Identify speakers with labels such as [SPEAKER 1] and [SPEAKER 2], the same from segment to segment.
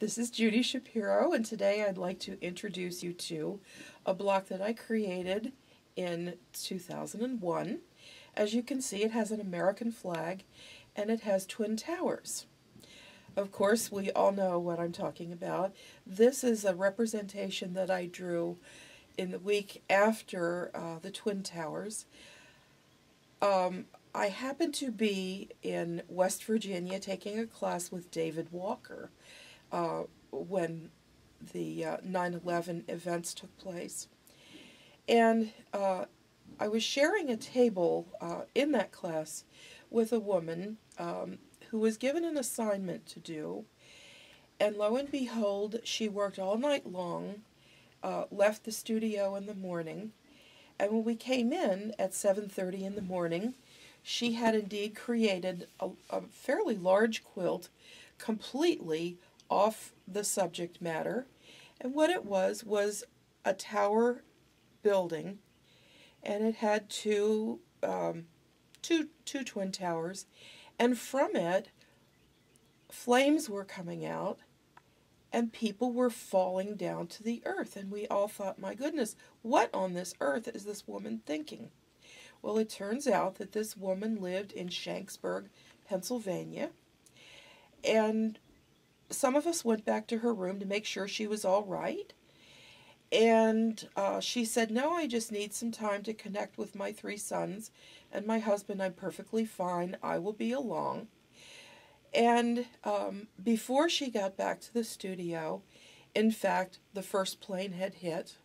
[SPEAKER 1] This is Judy Shapiro, and today I'd like to introduce you to a block that I created in 2001. As you can see, it has an American flag, and it has twin towers. Of course, we all know what I'm talking about. This is a representation that I drew in the week after the Twin Towers. I happened to be in West Virginia taking a class with David Walker when the 9/11 events took place. And I was sharing a table in that class with a woman who was given an assignment to do. And lo and behold, she worked all night long, left the studio in the morning, and when we came in at 7:30 in the morning, she had indeed created a fairly large quilt completely off the subject matter. And what it was a tower building, and it had two twin towers, and from it flames were coming out and people were falling down to the earth. And we all thought, my goodness, what on this earth is this woman thinking? Well, it turns out that this woman lived in Shanksburg, Pennsylvania, and some of us went back to her room to make sure she was all right. And she said, no, I just need some time to connect with my 3 sons and my husband. I'm perfectly fine. I will be along. And before she got back to the studio, in fact, the first plane had hit.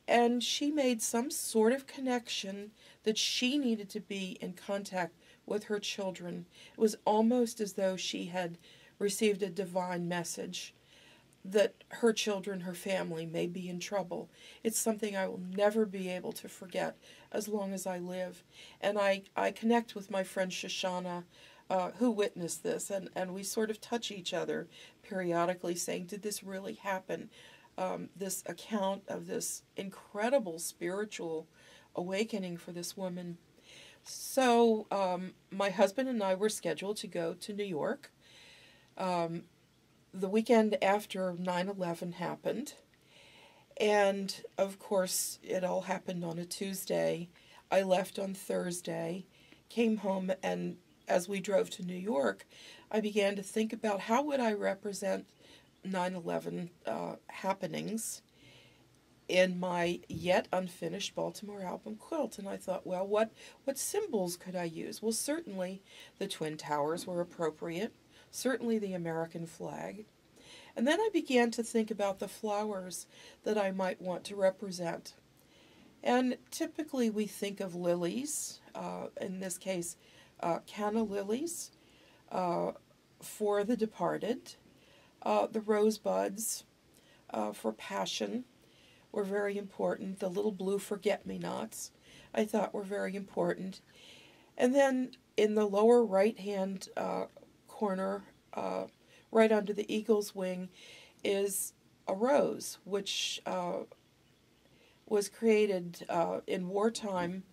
[SPEAKER 1] And she made some sort of connection that she needed to be in contact with her children. It was almost as though she had received a divine message that her children, her family, may be in trouble. It's something I will never be able to forget as long as I live. And I connect with my friend Shoshana, who witnessed this, and we sort of touch each other periodically saying, did this really happen? This account of this incredible spiritual awakening for this woman. So my husband and I were scheduled to go to New York the weekend after 9/11 happened, and of course it all happened on a Tuesday. I left on Thursday, came home, and as we drove to New York, I began to think about how would I represent 9/11 happenings in my yet unfinished Baltimore album quilt. And I thought, well, what symbols could I use? Well, certainly the Twin Towers were appropriate, certainly the American flag. And then I began to think about the flowers that I might want to represent. And typically we think of lilies, in this case, canna lilies, for the departed. The rosebuds for passion were very important. The little blue forget-me-nots I thought were very important. And then in the lower right-hand corner, right under the eagle's wing, is a rose, which was created in wartime,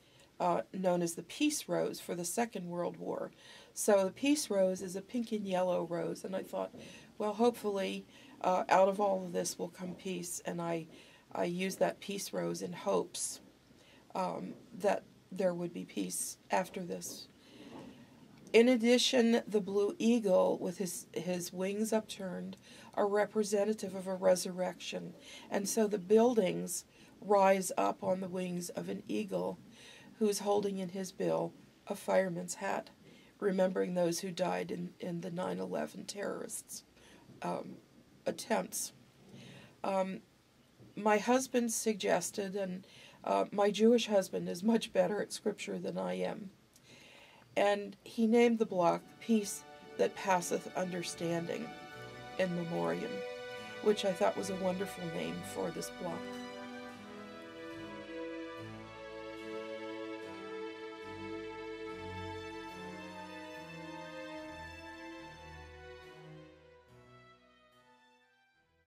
[SPEAKER 1] known as the Peace Rose for the Second World War. So the Peace Rose is a pink and yellow rose, and I thought, well, hopefully out of all of this will come peace, and I used that Peace Rose in hopes that there would be peace after this. In addition, the blue eagle with his wings upturned are representative of a resurrection, and so the buildings rise up on the wings of an eagle who's holding in his bill a fireman's hat, remembering those who died in the 9/11 terrorists' attempts. My husband suggested, and my Jewish husband is much better at scripture than I am, and he named the block Peace That Passeth Understanding in Memoriam, which I thought was a wonderful name for this block.